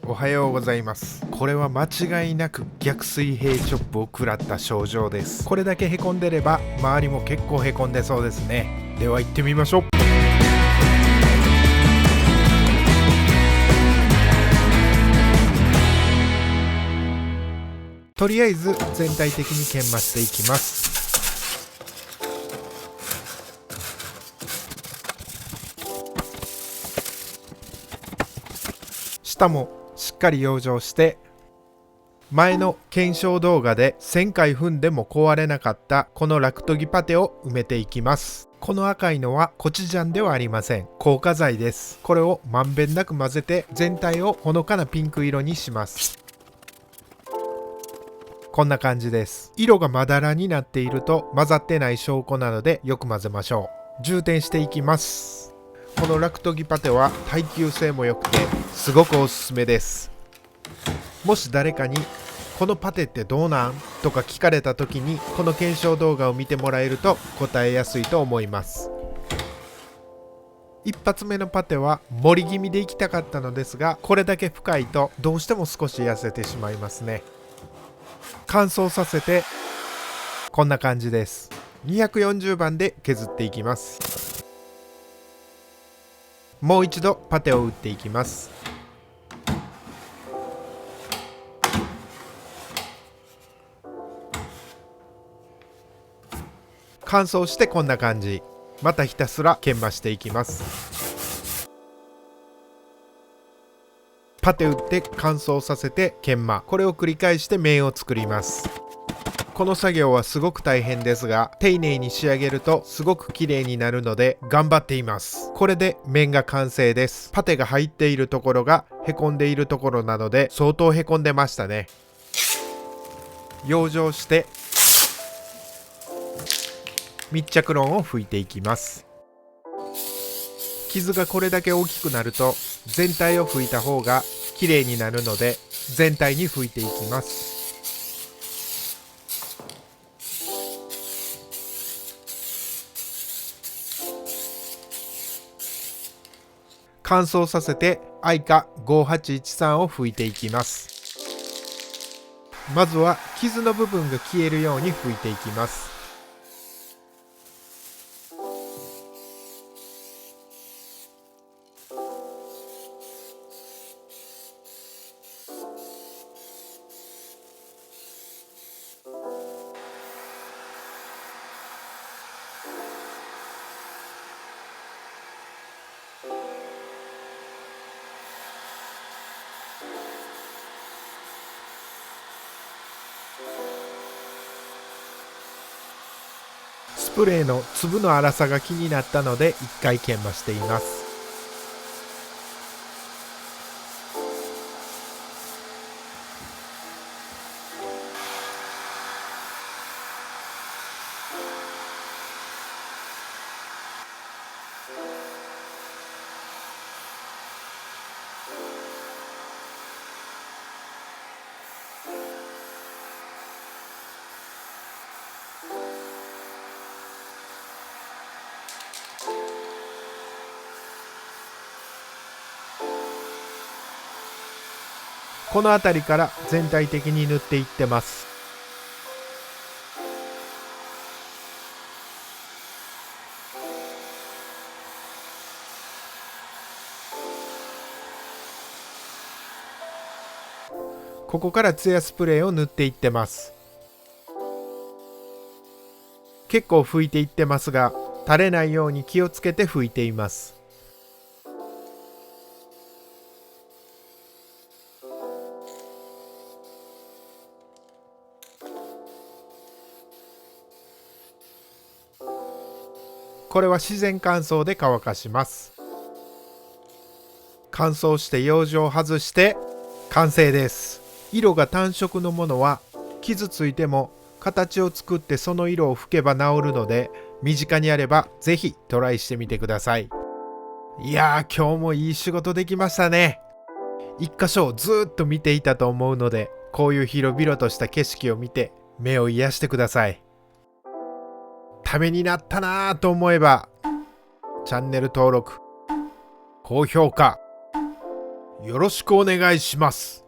おはようございます。これは間違いなく逆水平チョップを食らった症状です。これだけへこんでれば周りも結構へこんでそうですね。では行ってみましょう。とりあえず全体的に研磨していきます。下もしっかり養生して、前の検証動画で1000回踏んでも壊れなかったこのラクトギパテを埋めていきます。この赤いのはコチュジャンではありません。硬化剤です。これをまんべんなく混ぜて全体をほのかなピンク色にします。こんな感じです。色がまだらになっていると混ざってない証拠なのでよく混ぜましょう。充填していきます。このラクトギパテは耐久性も良くてすごくおすすめです。もし誰かにこのパテってどうなんとか聞かれた時にこの検証動画を見てもらえると答えやすいと思います。一発目のパテは盛り気味でいきたかったのですが、これだけ深いとどうしても少し痩せてしまいますね。乾燥させてこんな感じです。240番で削っていきます。もう一度パテを打っていきます。乾燥してこんな感じ。またひたすら研磨していきます。パテ打って乾燥させて研磨、これを繰り返して面を作ります。この作業はすごく大変ですが、丁寧に仕上げるとすごく綺麗になるので頑張っています。これで面が完成です。パテが入っているところがへこんでいるところなので相当へこんでましたね。養生して密着ロンを拭いていきます。傷がこれだけ大きくなると全体を拭いた方が綺麗になるので全体に拭いていきます。乾燥させてアイカ5813を拭いていきます。まずは傷の部分が消えるように拭いていきます。スプレーの粒の粗さが気になったので1回研磨しています。この辺りから全体的に塗っていってます。ここからツヤスプレーを塗っていってます。結構拭いていってますが、垂れないように気をつけて拭いています。これは自然乾燥で乾かします。乾燥して養生を外して完成です。色が単色のものは傷ついても形を作ってその色を拭けば治るので、身近にあればぜひトライしてみてください。いやー、今日もいい仕事できましたね。一箇所をずーっと見ていたと思うので、こういう広々とした景色を見て目を癒してください。ためになったなぁと思えばチャンネル登録、高評価よろしくお願いします。